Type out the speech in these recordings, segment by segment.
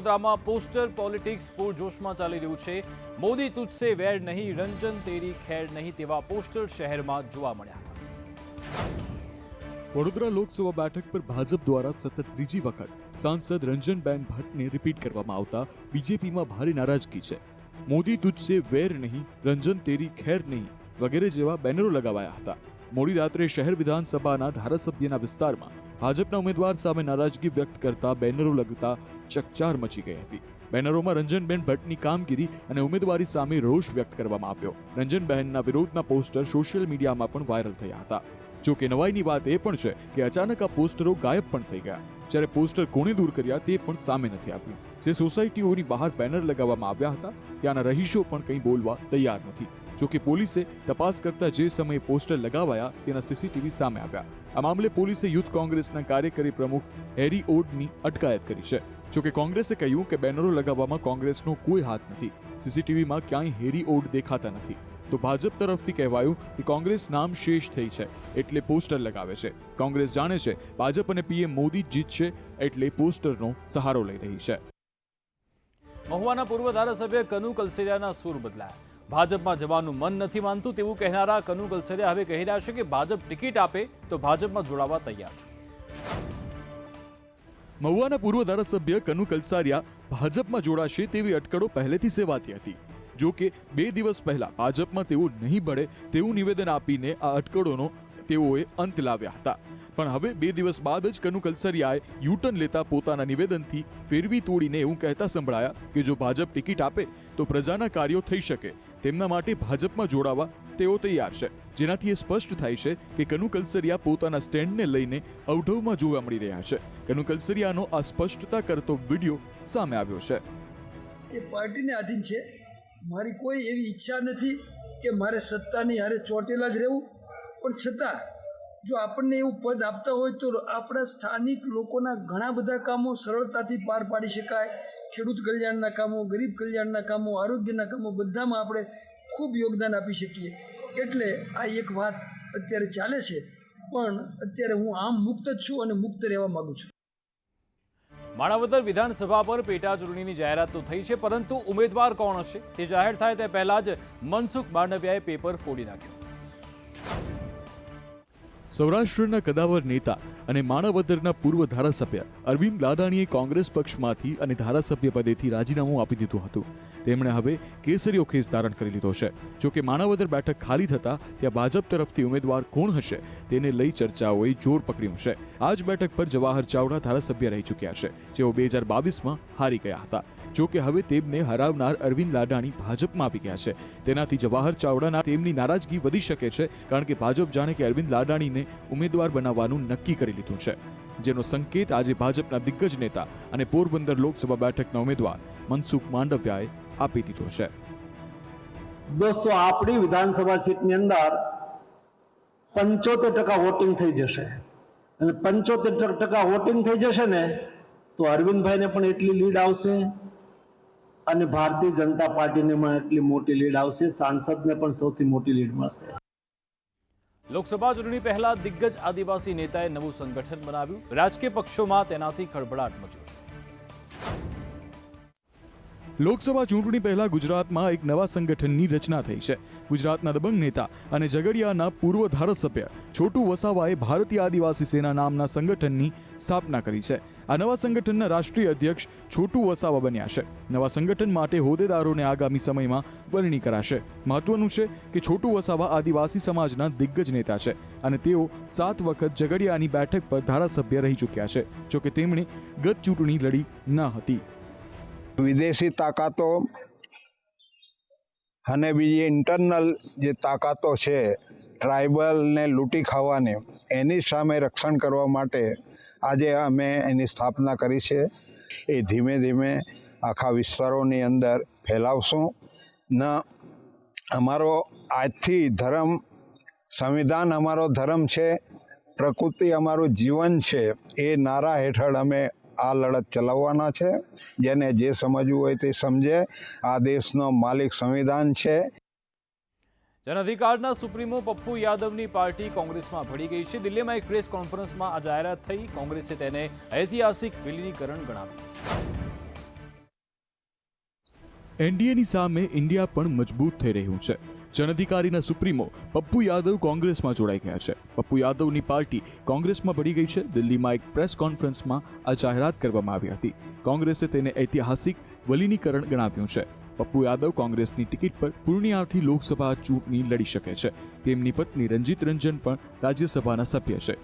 વડોદરામાં poster politics પૂરજોશમાં ચાલી રહ્યું છે। મોદી તુજસે વેર નહીં, રંજન તેરી ખેર નહીં તેવા પોસ્ટર શહેરમાં જોવા મળ્યા। વડોદરા લોકસભા બેઠક પર ભાજપ દ્વારા સતત ત્રીજી વખત સાંસદ રંજનબેન ભટ્ટને રિપીટ કરવામાં આવતા બીજેપીમાં ભારે નારાજગી છે। મોદી તુજસે વેર નહીં, રંજન તેરી ખેર નહીં વગેરે જેવા બેનરો લગાવાયા હતા। મોડી રાત્રે શહેર વિધાનસભાના ધારાસભ્યના વિસ્તારમાં ભાજપના ઉમેદવાર સામે નારાજગી વ્યક્ત કરતા બેનરો લગતા ચકચાર મચી ગઈ હતી। બેનરોમાં રંજનબેન ભટ્ટની કામગીરી અને ઉમેદવારી સામે રોષ વ્યક્ત કરવામાં આવ્યો। રંજનબહેનના વિરોધના પોસ્ટર સોશિયલ મીડિયામાં પણ વાયરલ થયા હતા। જો કે નવાઈની વાત એ પણ છે કે અચાનક આ પોસ્ટરો ગાયબ પણ થઈ ગયા, જ્યારે પોસ્ટર કોણે દૂર કર્યા તે પણ સામે નથી આવ્યું। જે સોસાયટીઓની બહાર બેનર લગાવવામાં આવ્યા હતા ત્યાંના રહીશો પણ કંઈ બોલવા તૈયાર નથી। જો કે પોલીસે તપાસ કરતા જે સમયે પોસ્ટર લગાવાયા તેના સીસીટીવી સામે આવ્યા। આ મામલે પોલીસે યુથ કોંગ્રેસના કાર્યકારી પ્રમુખ હેરી ઓડની અટકાયત કરી છે। જો કે કોંગ્રેસે કહ્યું કે બેનરો લગાવવામાં કોંગ્રેસનો કોઈ હાથ નથી, સીસીટીવીમાં ક્યાંય હેરી ઓડ દેખાતા નથી। તો ભાજપ તરફથી કહેવાયું કે કોંગ્રેસ નામ શેષ થઈ છે એટલે પોસ્ટર લગાવે છે। કોંગ્રેસ જાણે છે ભાજપ અને પીએમ મોદી જીતશે એટલે પોસ્ટરનો સહારો લઈ રહી છે। મહુવાના પૂર્વ ધારાસભ્ય કનુ કલસરિયાના સૂર બદલાયા। ભાજપમાં જવાનું મન નથી માનતું તેવું કહેનારા કનુ કલસરિયા હવે કહી રહ્યા છે કે ભાજપ ટિકિટ આપે તો ભાજપમાં જોડાવા તૈયાર છે। મહુવાના પૂર્વ ધારાસભ્ય કનુ કલસારિયા ભાજપમાં જોડાશે તેવી અટકળો પહેલેથી સેવાતી હતી। જો કે 2 દિવસ પહેલા ભાજપમાં તેઓ નહીં ભળે તેવું નિવેદન આપીને આ અટકળોનો તેઓએ અંત લાવ્યા હતા। પણ હવે 2 દિવસ બાદ જ કનુ કલસરિયાએ યુટર્ન લેતા પોતાના નિવેદનથી ફેરવી તોડીને એવું કહેતા સંભળાયા કે જો ભાજપ ટિકિટ આપે તો પ્રજાના કાર્યો થઈ શકે, તેમના માટે ભાજપમાં જોડાવા તેઓ તૈયાર છે। જેનાથી એ સ્પષ્ટ થાય છે કે કનુ કલસરિયા પોતાના સ્ટેન્ડને લઈને અવઢવમાં જોવા મળી રહ્યા છે। કનુ કલસરિયાનો આ સ્પષ્ટતા કરતો વિડીયો સામે આવ્યો છે। એ પાર્ટીને આધીન છે। મારી કોઈ એવી ઈચ્છા નથી કે મારે સત્તાની હારે ચોંટેલા જ રહેવું, પણ છતાં જો આપણને એવું પદ આપતા હોય તો આપણા સ્થાનિક લોકોના ઘણા બધા કામો સરળતાથી પાર પાડી શકાય। ખેડૂત કલ્યાણના કામો, ગરીબ કલ્યાણના કામો, આરોગ્યના કામો બધામાં આપણે ખૂબ યોગદાન આપી શકીએ। એટલે આ એક વાત અત્યારે ચાલે છે, પણ અત્યારે હું આમ મુક્ત જ છું અને મુક્ત રહેવા માગું છું। માણાવદર વિધાનસભા પર પેટા ચૂંટણીની જાહેરાત તો થઈ છે, પરંતુ ઉમેદવાર કોણ હશે તે જાહેર થાય તે પહેલા જ મનસુખ માંડવિયાએ પેપર ફોડી નાખ્યું। સૌરાષ્ટ્રના કદાવર નેતા અને માણાવદરના પૂર્વ ધારાસભ્ય અરવિંદ લાડાણીએ કોંગ્રેસ પક્ષમાંથી અને ધારાસભ્ય પદેથી રાજીનામું આપી દીધું હતું। તેમણે હવે કેસરીયો ખેસ ધારણ કરી લીધો છે। જો કે માણાવદર બેઠક ખાલી થતા ત્યાં ભાજપ તરફથી ઉમેદવાર કોણ હશે તેને લઈ ચર્ચાઓએ જોર પકડ્યું છે। આ જ બેઠક પર જવાહર ચાવડા ધારાસભ્ય રહી ચૂક્યા છે, જેઓ 2022માં હારી ગયા હતા। જો કે હવે તેમને હરાવનાર અરવિંદ લાડાણી ભાજપમાં આવી ગયા છે। તેનાથી જવાહર ચાવડાના તેમની નારાજગી વધી શકે છે, કારણ કે ભાજપ જાણે કે અરવિંદ લાડાણીને ઉમેદવાર બનાવવાનું નક્કી કરી લીધું છે, જેનો સંકેત આજે ભાજપના દિગ્ગજ નેતા અને પોરબંદર લોકસભા બેઠકના ઉમેદવાર મનસુખ માંડવિયાએ આપી દીધો છે। દોસ્તો, આપણી વિધાનસભા સીટની અંદર 75% વોટિંગ થઈ જશે અને 75% વોટિંગ થઈ જશે ને તો અરવિંદભાઈને પણ એટલી લીડ આવશે અને ભારતીય જનતા પાર્ટીને પણ એટલી મોટી લીડ આવશે, સાંસદને પણ સૌથી મોટી લીડ મળશે। લોકસભા ચૂંટણી પહેલા દિગ્ગજ આદિવાસી નેતાએ નવું સંગઠન બનાવ્યું। રાજકીય પક્ષોમાં તેનાથી ખળભળાટ મચ્યો છે। લોકસભા ચૂંટણી પહેલા ગુજરાતમાં એક નવા સંગઠનની રચના થઈ છે। ગુજરાતના દબંગ નેતા અને ઝઘડિયાના પૂર્વ ધારાસભ્ય છોટુ વસાવાએ ભારતીય આદિવાસી સેના નામના સંગઠનની સ્થાપના કરી છે। આ નવા સંગઠનના રાષ્ટ્રીય અધ્યક્ષ છોટુ વસાવા બન્યા છે। નવા સંગઠન માટે હોદ્દેદારોને આગામી સમયમાં વરણી કરાશે। મહત્વનું છે કે છોટુ વસાવા આદિવાસી સમાજના દિગ્ગજ નેતા છે અને તેઓ 7 વખત ઝઘડિયાની બેઠક પર ધારાસભ્ય રહી ચૂક્યા છે। જો કે તેમણે ગત ચૂંટણી લડી ન હતી। વિદેશી તાકાતો અને બીજી ઇન્ટરનલ જે તાકાતો છે ટ્રાઇબલને લૂંટી ખાવાની, એની સામે રક્ષણ કરવા માટે આજે અમે એની સ્થાપના કરી છે। એ ધીમે ધીમે આખા વિસ્તારોની અંદર ફેલાવશું ન। અમારો આજથી ધર્મ, સંવિધાન અમારો ધર્મ છે, પ્રકૃતિ અમારું જીવન છે, એ નારા હેઠળ અમે આ લડત ચલાવવાના છે। જેને જે સમજવું હોય તે સમજે। આ દેશનો માલિક સંવિધાન છે। જન અધિકારના સુપ્રીમો પપ્પુ યાદવની પાર્ટી કોંગ્રેસમાં ભળી ગઈ છે। દિલ્હીમાં એક પ્રેસ કોન્ફરન્સમાં આ જાહેરાત થઈ। કોંગ્રેસે તેને ઐતિહાસિક વિલીનીકરણ ગણાવ્યું। એનડીએની સામે ઇન્ડિયા પણ મજબૂત થઈ રહ્યું છે. જન અધિકારીના સુપ્રીમો પપ્પુ યાદવ કોંગ્રેસમાં જોડાઈ ગયા છે. પપ્પુ યાદવની પાર્ટી કોંગ્રેસમાં ભળી ગઈ છે. દિલ્હીમાં એક પ્રેસ કોન્ફરન્સમાં આ જાહેરાત કરવામાં આવી હતી. કોંગ્રેસે તેને ઐતિહાસિક વલીનીકરણ ગણાવ્યું છે. પપ્પુ યાદવ કોંગ્રેસની ટિકિટ પર પૂર્ણિયાથી લોકસભા ચૂંટણી લડી શકે છે. તેમની પત્ની રંજીત રંજન પણ રાજ્યસભાના સભ્ય છે.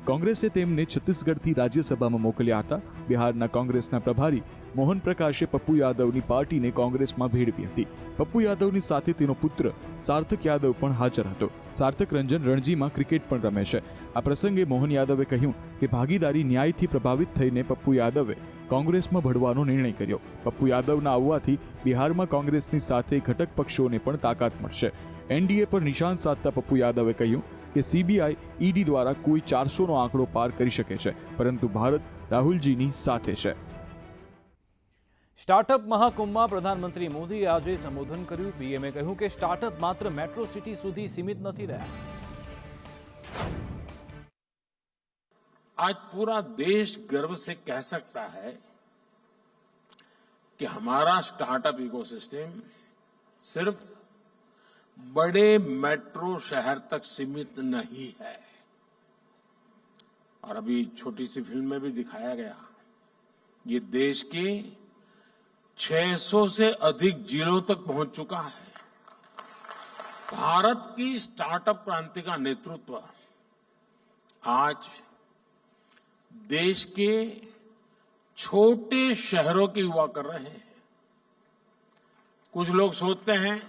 કોંગ્રેસે તેમને છત્તીસગઢથી રાજ્યસભામાં મોકલ્યા હતા. બિહારના કોંગ્રેસના પ્રભારી મોહન પ્રકાશે પપ્પુ યાદવની પાર્ટીને કોંગ્રેસમાં ભેળવી હતી. પપ્પુ યાદવની સાથે તેનો પુત્ર સાર્થક યાદવ પણ હાજર હતો. સાર્થક રંજન રણજીમાં ક્રિકેટ પણ રમે છે. આ પ્રસંગે મોહન યાદવે કહ્યું કે ભાગીદારી ન્યાયથી પ્રભાવિત થઈને પપ્પુ યાદવે કોંગ્રેસમાં ભળવાનો નિર્ણય કર્યો. પપ્પુ યાદવના આવવાથી બિહારમાં કોંગ્રેસની સાથે ઘટક પક્ષોને પણ તાકાત મળશે. એનડીએ પર નિશાન સાધતા પપ્પુ યાદવે કહ્યું કે સીબીઆઈ ઈડી દ્વારા કોઈ 400નો આંકડો પાર કરી શકે છે, પરંતુ ભારત રાહુલજીની સાથે છે. સ્ટાર્ટઅપ મહાકુંભમાં પ્રધાનમંત્રી મોદીએ આજે સંબોધન કર્યું. પીએમએ કહ્યું કે સ્ટાર્ટઅપ માત્ર મેટ્રો સિટી સુધી સીમિત નથી રહ્યા. आज पूरा देश गर्व से कह सकता है कि हमारा स्टार्टअप इकोसिस्टम सिर्फ बड़े मेट्रो शहर तक सीमित नहीं है. और अभी छोटी सी फिल्म में भी दिखाया गया, ये देश के 600 से अधिक जिलों तक पहुंच चुका है. भारत की स्टार्टअप क्रांति का नेतृत्व आज देश के छोटे शहरों के युवा कर रहे हैं. कुछ लोग सोचते हैं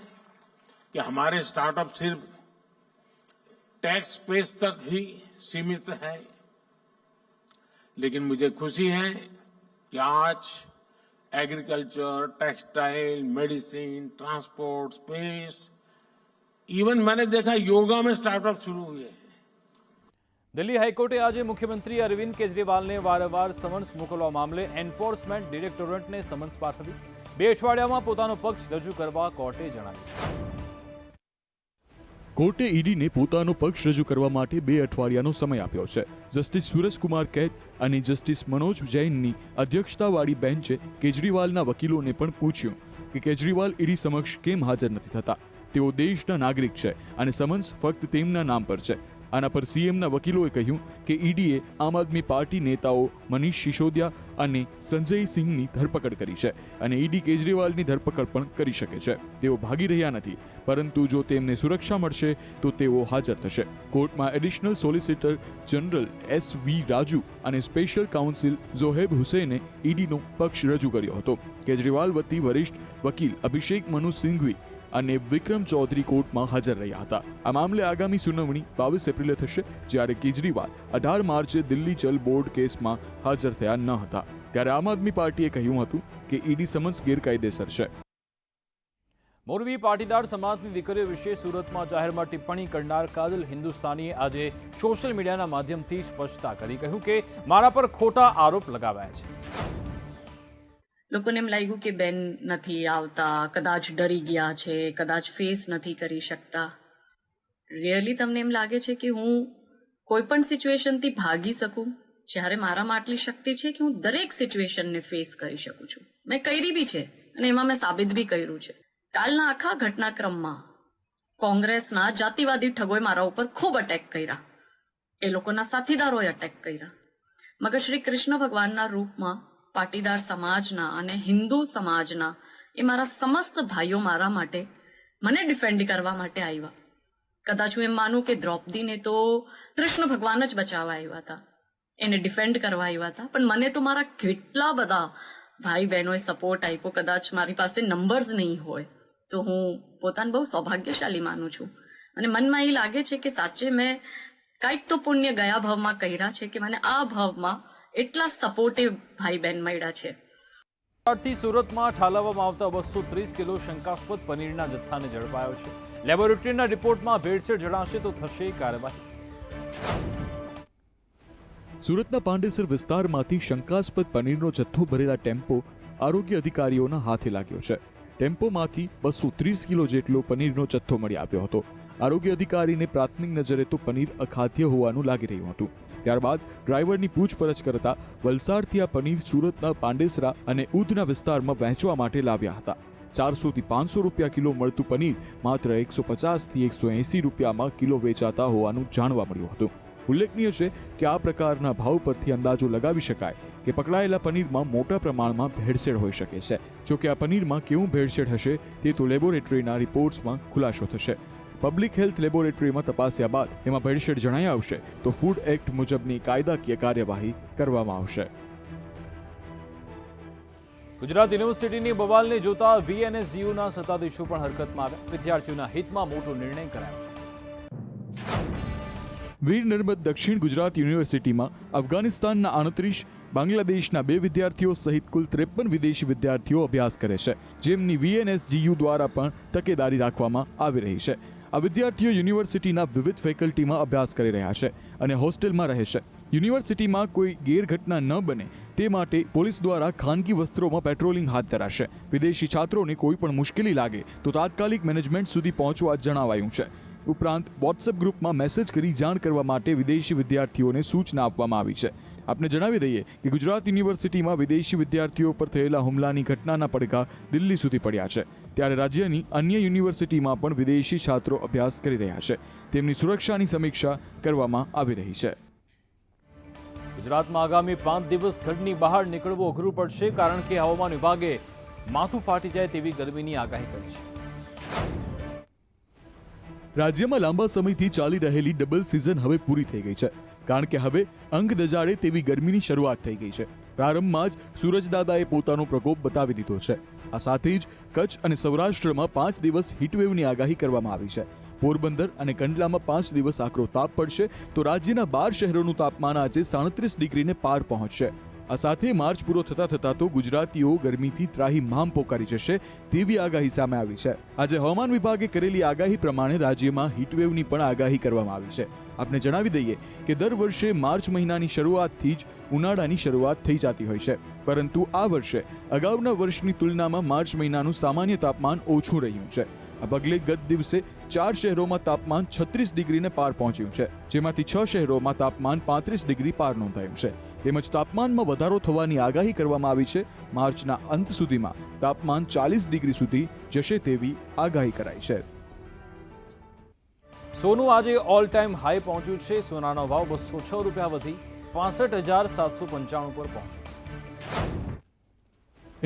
कि हमारे स्टार्टअप सिर्फ टैक्स स्पेस तक ही सीमित है, लेकिन मुझे खुशी है कि आज agriculture, textile, medicine, transport, space, even मैंने देखा योगा में स्टार्टअप शुरू हुए हैं. દિલ્હી હાઈકોર્ટે આજે મુખ્યમંત્રી અરવિંદ કેજરીવાલને વારંવાર સમન્સ મોકલવા મામલે એન્ફોર્સમેન્ટ ડિરેક્ટોરેટને સમન્સ પાઠવ્યું. 2 અઠવાડિયામાં પોતાનો પક્ષ રજૂ કરવા કોર્ટે જણાવ્યું. કોર્ટે ઈડીને પોતાનો પક્ષ રજૂ કરવા માટે 2 અઠવાડિયાનો સમય આપ્યો છે. જસ્ટિસ સુરજકુમાર કૈત અને જસ્ટિસ મનોજ જૈનની અધ્યક્ષતાવાળી બેન્ચે કેજરીવાલના વકીલોને પણ પૂછ્યું કે કેજરીવાલ ઈડી સમક્ષ કેમ હાજર નથી થતા. તેઓ દેશના નાગરિક છે અને સમન્સ ફક્ત તેમના નામ પર છે. આના પર સીએમના વકીલોએ કહ્યું કે ઈડીએ આમ આદમી પાર્ટી નેતાઓ મનીષ સિસોદિયા અને સંજય સિંહની ધરપકડ કરી છે અને ઈડી કેજરીવાલની ધરપકડ પણ કરી શકે છે. તેઓ ભાગી રહ્યા નથી, પરંતુ જો તેમને સુરક્ષા મળશે તો તેઓ હાજર થશે. કોર્ટમાં additional solicitor general SV Raju અને સ્પેશિયલ કાઉન્સિલ ઝોહેબ હુસૈને ઈડીનો પક્ષ રજૂ કર્યો હતો. કેજરીવાલ વતી વરિષ્ઠ વકીલ અભિષેક મનુ સિંઘવી અને વિક્રમ ચૌધરી કોર્ટમાં હાજર રહ્યા હતા. આ મામલે આગામી સુનાવણી 22 એપ્રિલે થશે, જ્યારે કેજરીવાલ 18 માર્ચે દિલ્હી જલ બોર્ડ કેસમાં હાજર થયા ન હતા. ત્યારે આમ આદમી પાર્ટીએ કહ્યું હતું કે ઈડી સમન્સ ગેરકાયદેસર છે. મોરબી પાટીદાર સમાજની દીકરીઓ વિશે સુરતમાં જાહેરમાં ટિપ્પણી કરનાર કાજલ હિન્દુસ્તાનીએ આજે સોશિયલ મીડિયાના માધ્યમથી સ્પષ્ટતા કરી. કહ્યું કે મારા પર ખોટા આરોપ લગાવ્યા છે. લોકોને એમ લાગ્યું કે બેન નથી આવતા, કદાચ ડરી ગયા છે, કદાચ ફેસ નથી કરી શકતા. રિયલી તમને એમ લાગે છે કે હું કોઈ પણ સિચ્યુએશનથી ભાગી શકું, જ્યારે મારામાં આટલી શક્તિ છે કે હું દરેક સિચ્યુએશનને ફેસ કરી શકું છું? મેં કરી બી છે અને એમાં મેં સાબિત બી કર્યું છે. કાલના આખા ઘટનાક્રમમાં કોંગ્રેસના જાતિવાદી ઠગોએ મારા ઉપર ખૂબ અટેક કર્યા, એ લોકોના સાથીદારોએ અટેક કર્યા. મગર શ્રી કૃષ્ણ ભગવાનના રૂપમાં પાટીદાર સમાજના અને હિન્દુ સમાજના એ મારા સમસ્ત ભાઈઓ મારા માટે મને ડિફેન્ડ કરવા માટે આવ્યા. કદાચ હું એમ માનું કે દ્રૌપદીને તો કૃષ્ણ ભગવાન જ બચાવવા આવ્યા હતા, એને ડિફેન્ડ કરવા આવ્યા હતા, પણ મને તો મારા કેટલા બધા ભાઈ બહેનોએ સપોર્ટ આપ્યો. કદાચ મારી પાસે નંબર્સ નહીં હોય તો હું પોતાને બહુ સૌભાગ્યશાળી માનું છું. અને મનમાં એ લાગે છે કે સાચે મેં કાંઈક તો પુણ્ય ગયા ભાવમાં કર્યા છે કે મને આ ભાવમાં એટલા સપોર્ટિવ ભાઈ બહેન મળ્યા છે. થી સુરતમાં ઠાલવવામાં આવતા 230 કિલો શંકાસ્પદ પનીરના જથ્થાને ઝડપાયો છે. લેબોરેટરીના રિપોર્ટમાં ભેળસેળ જણાશે તો થશે કાર્યવાહી. સુરતના પાંડેસર વિસ્તારમાંથી શંકાસ્પદ પનીરનો જથ્થો ભરેલા ટેમ્પો આરોગ્ય અધિકારીઓના હાથે લાગ્યો છે. ટેમ્પોમાંથી 230 કિલો જેટલો પનીરનો જથ્થો મળી આવ્યો હતો. આરોગ્ય અધિકારીને પ્રાથમિક નજરે તો પનીર અખાદ્ય હોવાનું લાગી રહ્યું હતું. ત્યારબાદ ડ્રાઈવરની પૂછપરછ કરતા વલસાડથી આ પનીર સુરતના પાંડેસરા અને ઉધના વિસ્તારમાં વહેંચવા માટે લાવ્યા હતા. 400 થી 500 રૂપિયા કિલો મળતું પનીર માત્ર 150 થી 180 રૂપિયામાં કિલો વેચાતા હોવાનું જાણવા મળ્યું હતું. ઉલ્લેખનીય છે કે આ પ્રકારના ભાવ પરથી અંદાજો લગાવી શકાય કે પકડાયેલા પનીરમાં મોટા પ્રમાણમાં ભેળસેળ હોઈ શકે છે. જોકે આ પનીરમાં કેવું ભેળસેળ હશે તે તો લેબોરેટરીના રિપોર્ટ્સમાં ખુલાસો થશે. પબ્લિક હેલ્થ લેબોરેટરીમાં તપાસ્યા બાદ એમાં ભેળસેળ જણાઈ આવશે તો ફૂડ એક્ટ મુજબની કાયદાકીય કાર્યવાહી કરવામાં આવશે. ગુજરાત યુનિવર્સિટીની બવાલને જોતા VNSGUના સત્તાધીશો પણ હરકતમાં આવ્યા. વિદ્યાર્થીઓના હિતમાં મોટો નિર્ણય કરાયો છે. વીર નર્મદ દક્ષિણ ગુજરાત યુનિવર્સિટીમાં અફઘાનિસ્તાનના 38, બાંગ્લાદેશના 2 વિદ્યાર્થીઓ સહિત કુલ 53 વિદેશી વિદ્યાર્થીઓ અભ્યાસ કરે છે, જેમની VNSGU દ્વારા પણ તકેદારી રાખવામાં આવી રહી છે. આ વિદ્યાર્થીઓ યુનિવર્સિટીના વિવિધ ફેકલ્ટીમાં અભ્યાસ કરી રહ્યા છે અને હોસ્ટેલમાં રહે છે. યુનિવર્સિટીમાં કોઈ ગેરઘટના ન બને તે માટે પોલીસ દ્વારા ખાનગી વસ્ત્રોમાં પેટ્રોલિંગ હાથ ધરાશે. વિદેશી છાત્રોને કોઈ પણ મુશ્કેલી લાગે તો તાત્કાલિક મેનેજમેન્ટ સુધી પહોંચવા જણાવાયું છે. ઉપરાંત વોટ્સએપ ગ્રુપમાં મેસેજ કરી જાણ કરવા માટે વિદેશી વિદ્યાર્થીઓને સૂચના આપવામાં આવી છે. આપને જણાવી દઈએ કે ગુજરાત યુનિવર્સિટીમાં વિદેશી વિદ્યાર્થીઓ પર થયેલા હુમલાની ઘટનાના પડઘા દિલ્હી સુધી પડ્યા છે. ત્યારે રાજ્યની અન્ય યુનિવર્સિટીમાં પણ વિદેશી છાત્રો અભ્યાસ કરી રહ્યા છે. તેમની સુરક્ષાની સમીક્ષા કરવામાં આવી રહી છે. ગુજરાતમાં આગામી 5 દિવસ ઘરની બહાર નીકળવું અઘરું પડશે, કારણ કે હવામાન વિભાગે માથું ફાટી જાય તેવી ગરમીની આગાહી કરી છે. રાજ્યમાં લાંબા સમયથી ચાલી રહેલી ડબલ સિઝન હવે પૂરી થઈ ગઈ છે, કારણ કે હવે અંગ દજાડે તેવી ગરમીની શરૂઆત થઈ ગઈ છે. પ્રારંભમાં જ સૂરજદાદાએ પોતાનો પ્રકોપ બતાવી દીધો છે. આ સાથે જ કચ્છ અને સૌરાષ્ટ્રમાં 5 દિવસ હીટવેવની આગાહી કરવામાં આવી છે. પોરબંદર અને કંડલામાં 5 દિવસ આકરો તાપ પડશે તો રાજ્યના 12 શહેરોનું તાપમાન આજે 37 ડિગ્રીને પાર પહોંચશે. આ સાથે માર્ચ પૂરો થતા તો ગુજરાતીઓ ગરમીથી ત્રાહિમામ પોકારી જશે તેવી આગાહી સામે આવી છે. આજે હવામાન વિભાગે કરેલી આગાહી પ્રમાણે રાજ્યમાં હીટવેવની પણ આગાહી કરવામાં આવી છે. આપને જણાવી દઈએ કે દર વર્ષે માર્ચ મહિનાની શરૂઆતથી જ ઉનાળાની શરૂઆત થઈ જતી હોય છે, પરંતુ આ વર્ષે અગાઉના વર્ષની તુલનામાં માર્ચ મહિનાનું સામાન્ય તાપમાન ઓછું રહ્યું છે. આ પગલે ગત દિવસે 4 શહેરોમાં તાપમાન 36 ડિગ્રીને પાર પહોંચ્યું છે, જેમાંથી 6 શહેરોમાં તાપમાન 35 ડિગ્રી પાર નોંધાયું છે. તેમજ તાપમાનમાં વધારો થવાની આગાહી કરવામાં આવી છે. માર્ચના અંત સુધીમાં તાપમાન 40 ડિગ્રી સુધી જશે તેવી આગાહી કરાઈ છે. સોનું આજે ઓલ ટાઈમ હાઈ પહોંચ્યું છે. સોનાનો ભાવ 206 રૂપિયા વધી 65,795 પર પહોંચ્યો.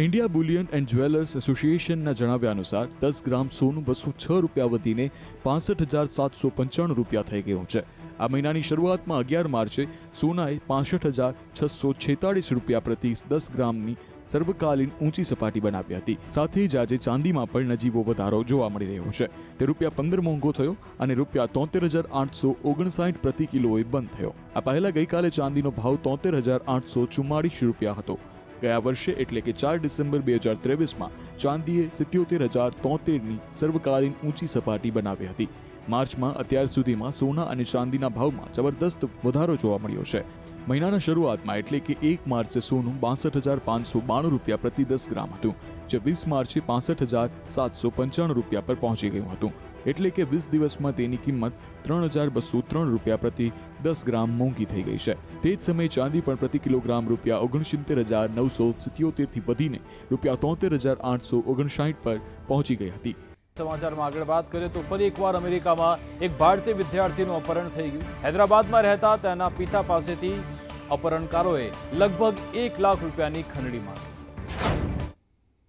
ઇન્ડિયા બુલિયન એન્ડ જ્વેલર્સ એસોસિએશનના જણાવ્યા અનુસાર 10 ગ્રામ સોનું 206 રૂપિયા વધીને 65,795 રૂપિયા થઈ ગયું છે. આ મહિનાની શરૂઆતમાં 11 માર્ચે સોનાએ 65,646 રૂપિયા પ્રતિ 10 ગ્રામની સર્વકાલીન ઊંચી સપાટી બનાવી હતી. સાથે જ આજે ચાંદીમાં પણ નજીવો વધારો જોવા મળી રહ્યો છે. તે ₹15 મોંઘો થયો અને ₹73,859 પ્રતિ કિલોએ બંધ થયો. આ પહેલા ગઈકાલે ચાંદીનો ભાવ ₹73,844 રૂપિયા હતો. ગયા વર્ષે એટલે કે 4 ડિસેમ્બર 2023માં ચાંદીએ 77,073ની સર્વકાલીન ઊંચી સપાટી બનાવી હતી. માર્ચમાં અત્યાર સુધીમાં સોના અને ચાંદીના ભાવમાં જબરદસ્ત વધારો જોવા મળ્યો છે. મહિનાના શરૂઆતમાં એટલે કે 1 માર્ચે સોનું 62,592 રૂપિયા પ્રતિ 10 ગ્રામ હતું, જે 20 માર્ચે 65,795 રૂપિયા પર પહોંચી ગયું હતું. એટલે કે 20 દિવસમાં તેની કિંમત 3,203 રૂપિયા પ્રતિ 10 ગ્રામ મોંઘી થઈ ગઈ છે. તે જ સમયે ચાંદી પણ પ્રતિ કિલોગ્રામ ₹69,977 થી વધીને ₹73,859 પર પહોંચી ગઈ હતી. સમાચારમાં આગળ વાત કરીએ તો ફરી એકવાર અમેરિકામાં એક ભારતીય વિદ્યાર્થીનું અપહરણ થઈ ગયું. હૈદરાબાદમાં રહેતા તેના પિતા પાસેથી અપહરણકારોએ લગભગ 1 લાખ રૂપિયાની ખંડણી માંગી.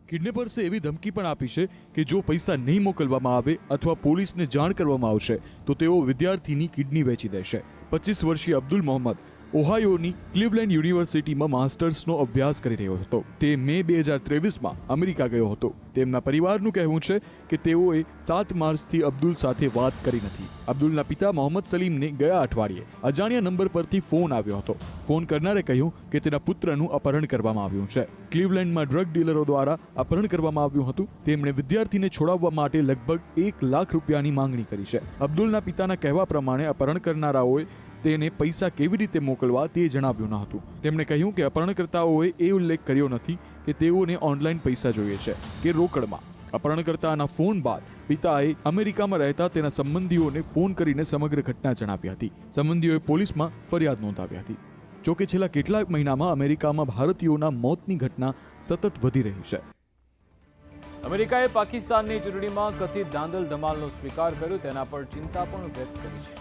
કિડનેપર્સે એવી ધમકી પણ આપી છે કે જો પૈસા નહીં મોકલવામાં આવે અથવા પોલીસને જાણ કરવામાં આવશે તો તેઓ વિદ્યાર્થીની કિડની વેચી દેશે. 25 વર્ષીય અબ્દુલ મોહમ્મદ ઓહાયોની ક્લિવલેન્ડ યુનિવર્સિટીમાં માસ્ટર્સનો અભ્યાસ કરી રહ્યો હતો. તે મે 2023માં અમેરિકા ગયો હતો. તેમના પરિવારનું કહેવું છે કે તેઓએ 7 માર્ચથી અબ્દુલ સાથે વાત કરી નથી. અબ્દુલના પિતા મોહમ્મદ સલીમને ગયા અઠવાડિયે અજાણ્યા નંબર પરથી ફોન આવ્યો હતો. ફોન કરનારે કહ્યું કે તેના પુત્રનું અપહરણ કરવામાં આવ્યું છે. ક્લિવલેન્ડમાં ડ્રગ ડીલરો દ્વારા અપહરણ કરવામાં આવ્યું હતું. તેમણે વિદ્યાર્થીને છોડાવવા માટે લગભગ 1 લાખ રૂપિયાની માંગણી કરી છે. અબ્દુલના પિતાના કહેવા પ્રમાણે અપહરણ કરનારાઓએ તેને પૈસા કેવી રીતે મોકલવા તે જણાવ્યું ન હતું. તેમણે કહ્યું કે અપહરણકર્તાઓએ એ ઉલ્લેખ કર્યો નથી કે તેઓને ઓનલાઈન પૈસા જોઈએ છે કે રોકડમાં. અપહરણકર્તાના ફોન બાદ પિતાએ અમેરિકામાં રહેતા તેના સંબંધીઓને ફોન કરીને સમગ્ર ઘટના જણાવી હતી. સંબંધીઓએ પોલીસમાં ફરિયાદ નોંધાવી હતી. જોકે છેલ્લા કેટલાક મહિનામાં અમેરિકામાં ભારતીયોના મોતની ઘટના સતત વધી રહી છે. અમેરિકાએ પાકિસ્તાનની ચૂંટણીમાં કથિત ધાંધલ ધમાલનો સ્વીકાર કર્યો, તેના પર ચિંતા પણ વ્યક્ત કરી છે.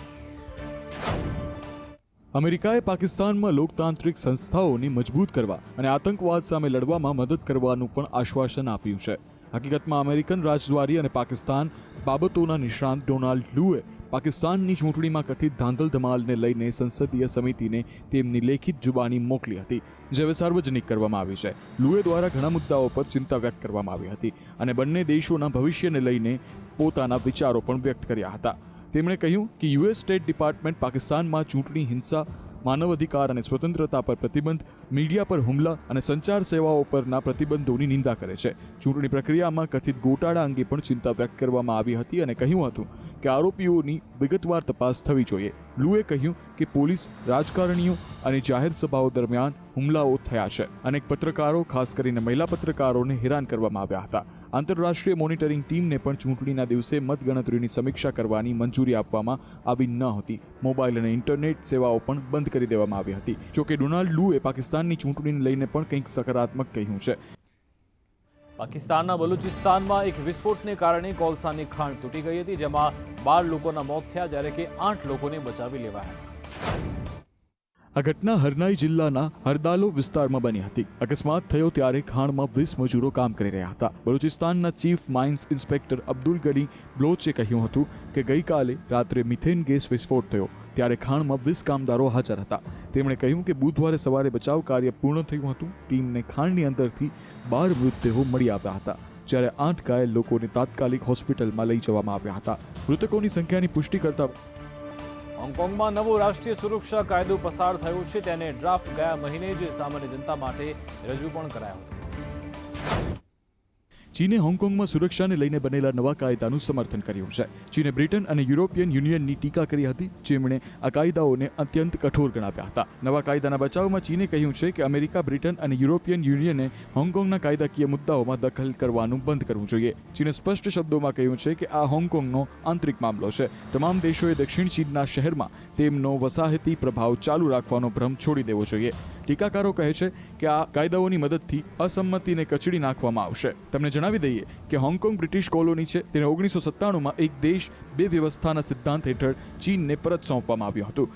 અમેરિકાએ પાકિસ્તાનમાં લોકતાંત્રિક સંસ્થાઓને મજબૂત કરવા અને આતંકવાદ સામે લડવામાં મદદ કરવાનું પણ આશ્વાસન આપ્યું છે. હકીકતમાં અમેરિકન રાજદ્વારી અને પાકિસ્તાન બાબતોના નિષ્ણાંત ડોનાલ્ડ લુએ પાકિસ્તાનની ચૂંટણીમાં કથિત ધાંધલ ધમાલને લઈને સંસદીય સમિતિને તેમની લેખિત જુબાની મોકલી હતી, જે હવે સાર્વજનિક કરવામાં આવી છે. લુએ દ્વારા ઘણા મુદ્દાઓ પર ચિંતા વ્યક્ત કરવામાં આવી હતી અને બંને દેશોના ભવિષ્યને લઈને પોતાના વિચારો પણ વ્યક્ત કર્યા હતા. તેમણે કહ્યું કે યુએસ સ્ટેટ ડિપાર્ટમેન્ટ પાકિસ્તાનમાં ચૂંટણી હિંસા, માનવ અધિકાર અને સ્વતંત્રતા પર પ્રતિબંધ, મીડિયા પર હુમલા અને સંચાર સેવાઓ પરના પ્રતિબંધોની નિંદા કરે છે. ચૂંટણી પ્રક્રિયામાં કથિત ગોટાળા અંગે પણ ચિંતા વ્યક્ત કરવામાં આવી હતી અને કહ્યું હતું કે આરોપીઓની વિગતવાર તપાસ થવી જોઈએ. લુએ કહ્યું કે પોલીસ, રાજકારણીઓ અને જાહેર સભાઓ દરમિયાન હુમલાઓ થયા છે. અનેક પત્રકારો, ખાસ કરીને મહિલા પત્રકારોને હેરાન કરવામાં આવ્યા હતા. આંતરરાષ્ટ્રીય મોનિટરિંગ ટીમને પણ ચૂંટણીના દિવસે મતગણતરીની સમીક્ષા કરવાની મંજૂરી આપવામાં આવી ન હતી. મોબાઈલ અને ઇન્ટરનેટ સેવાઓ પણ બંધ કરી દેવામાં આવી હતી. જોકે ડોનાલ્ડ લુએ પાકિસ્તાનની ચૂંટણીને લઈને પણ કંઈક સકારાત્મક કહ્યું છે. પાકિસ્તાનના બલુચિસ્તાનમાં એક વિસ્ફોટને કારણે કોલસાની ખાણ તૂટી ગઈ હતી, જેમાં 12 લોકોના મોત થયા, જ્યારે કે 8 લોકોને બચાવી લેવાયા. આ ઘટના હરનાઈ જિલ્લાના હરદાલો વિસ્તારમાં બની હતી. અકસ્માત થયો ત્યારે ખાણમાં 20 મજૂરો કામ કરી રહ્યા હતા. બલુચિસ્તાનના ચીફ માઇન્સ ઇન્સ્પેક્ટર અબ્દુલ ગની બ્લોચે કહ્યું હતું કે ગઈકાલે રાત્રે મિથેન ગેસ વિસ્ફોટ થયો ત્યારે ખાણમાં 20 કામદારો હાજર હતા. તેમણે કહ્યું કે બુધવારે સવારે બચાવ કાર્ય પૂર્ણ થયું હતું. ટીમને ખાણની અંદરથી 12 મૃતદેહો મળી આવ્યા હતા, જ્યારે 8 ઘાયલ લોકોને તાત્કાલિક હોસ્પિટલમાં લઈ જવામાં આવ્યા હતા. મૃતકોની સંખ્યાની પુષ્ટિ કરતા હોંગકોંગમાં નવો રાષ્ટ્રીય સુરક્ષા કાયદો પસાર થયો છે. તેને ડ્રાફ્ટ ગયા મહિને જ સામાન્ય જનતા માટે રજૂ પણ કરાયો હતો. ચીને હોંગકોંગમાં સુરક્ષાને લઈને બનેલા નવા કાયદાનું સમર્થન કર્યું છે. ચીને બ્રિટન અને યુરોપિયન યુનિયનની ટીકા કરી હતી, જેમણે આ કાયદાઓને અત્યંત કઠોર ગણાવ્યા હતા. નવા કાયદાના બચાવમાં ચીને કહ્યું છે કે અમેરિકા, બ્રિટન અને યુરોપિયન યુનિયને હોંગકોંગના કાયદાકીય મુદ્દાઓમાં દખલ કરવાનું બંધ કરવું જોઈએ. ચીને સ્પષ્ટ શબ્દોમાં કહ્યું છે કે આ હોંગકોંગનો આંતરિક મામલો છે. તમામ દેશોએ દક્ષિણ ચીનના શહેરમાં તેમનો વસાહતી પ્રભાવ ચાલુ રાખવાનો ભ્રમ છોડી દેવો જોઈએ. ટીકાકારો કહે છે કે આ કાયદાઓની મદદથી અસંમતિને કચડી નાખવામાં આવશે. તમને જણાવી દઈએ કે હોંગકોંગ બ્રિટિશ કોલોની છે. તેને 1997માં એક દેશ બે વ્યવસ્થાના સિદ્ધાંત હેઠળ ચીનને પરત સોંપવામાં આવ્યું હતું.